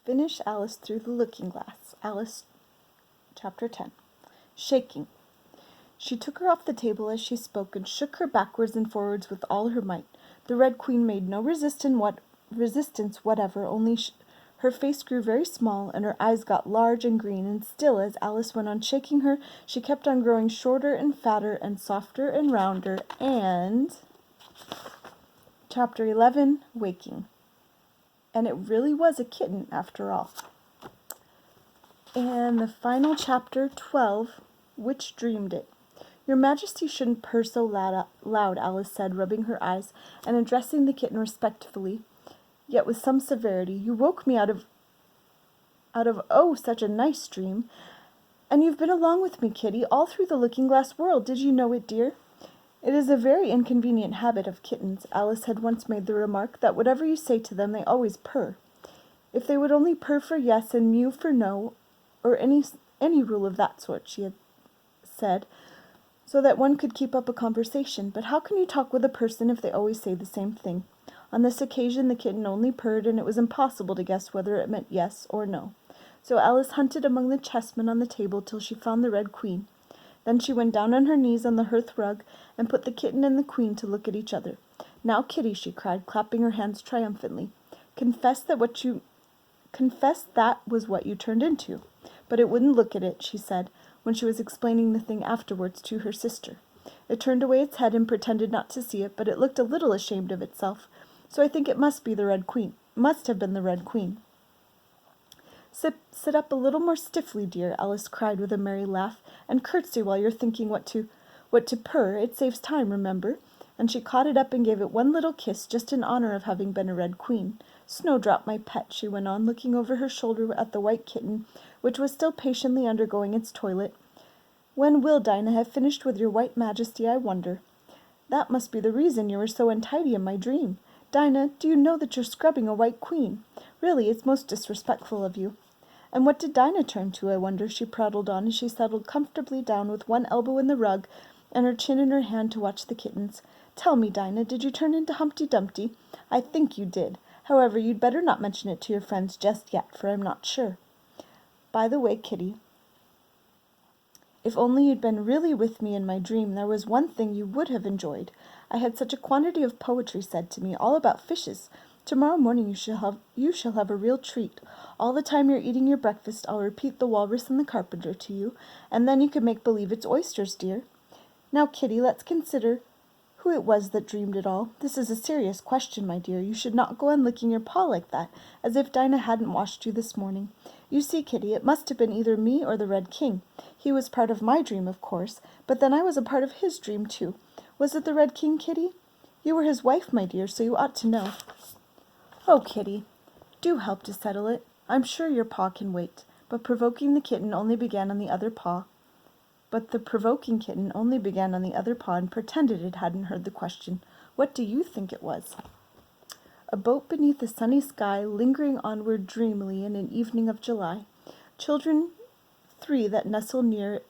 Finish Alice Through the Looking-Glass. Alice, Chapter 10. Shaking. She took her off the table as she spoke and shook her backwards and forwards with all her might. The Red Queen made no resistance whatever, only her face grew very small and her eyes got large and green, and still, as Alice went on shaking her, she kept on growing shorter and fatter and softer and rounder, and... Chapter 11, Waking. And it really was a kitten, after all. And the final chapter, 12, Which Dreamed It. Your Majesty shouldn't purr so loud, Alice said, rubbing her eyes, and addressing the kitten respectfully, yet with some severity. You woke me out of oh, such a nice dream. And you've been along with me, Kitty, all through the looking-glass world. Did you know it, dear? It is a very inconvenient habit of kittens. Alice had once made the remark that whatever you say to them, they always purr. If they would only purr for yes and mew for no, or any rule of that sort, she had said, so that one could keep up a conversation. But how can you talk with a person if they always say the same thing? On this occasion the kitten only purred, and it was impossible to guess whether it meant yes or no. So Alice hunted among the chessmen on the table till she found the Red Queen. Then she went down on her knees on the hearth rug and put the kitten and the queen to look at each other. Now, Kitty, she cried, clapping her hands triumphantly, confess that was what you turned into. But it wouldn't look at it, she said, when she was explaining the thing afterwards to her sister. It turned away its head and pretended not to see it, but it looked a little ashamed of itself, so I think it must have been the Red Queen. Sit up a little more stiffly, dear, Alice cried with a merry laugh, and curtsy while you're thinking what to purr. It saves time, remember. And she caught it up and gave it one little kiss, just in honor of having been a Red Queen. Snowdrop, my pet, she went on, looking over her shoulder at the white kitten, which was still patiently undergoing its toilet. When will Dinah have finished with your white majesty, I wonder? That must be the reason you were so untidy in my dream. Dinah, do you know that you're scrubbing a white queen? Really, it's most disrespectful of you. And what did Dinah turn to, I wonder? She prattled on as she settled comfortably down with one elbow in the rug and her chin in her hand to watch the kittens. Tell me, Dinah, did you turn into Humpty Dumpty? I think you did. However, you'd better not mention it to your friends just yet, for I'm not sure. By the way, Kitty, if only you'd been really with me in my dream, there was one thing you would have enjoyed. I had such a quantity of poetry said to me, all about fishes. Tomorrow morning you shall have a real treat. All the time you're eating your breakfast, I'll repeat the walrus and the carpenter to you, and then you can make believe it's oysters, dear. Now, Kitty, let's consider who it was that dreamed it all. This is a serious question, my dear. You should not go on licking your paw like that, as if Dinah hadn't washed you this morning. You see, Kitty, it must have been either me or the Red King. He was part of my dream, of course, but then I was a part of his dream, too. Was it the Red King, Kitty? You were his wife, my dear, so you ought to know. Oh, Kitty, do help to settle it. I'm sure your paw can wait. But the provoking kitten only began on the other paw and pretended it hadn't heard the question. What do you think it was? A boat beneath a sunny sky, lingering onward dreamily in an evening of July. Children 3 that nestle near,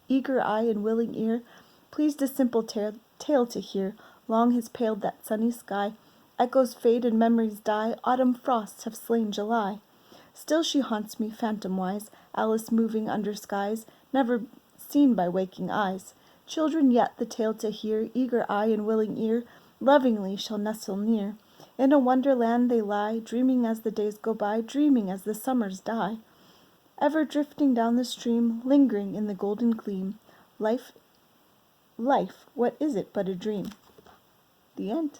eager eye and willing ear, pleased a simple tale to hear. Long has paled that sunny sky. Echoes fade and memories die. Autumn frosts have slain July. Still she haunts me, phantom-wise, Alice moving under skies, never seen by waking eyes. Children yet the tale to hear, eager eye and willing ear, lovingly shall nestle near. In a wonderland they lie, dreaming as the days go by, dreaming as the summers die. Ever drifting down the stream, lingering in the golden gleam. Life, what is it but a dream? The end.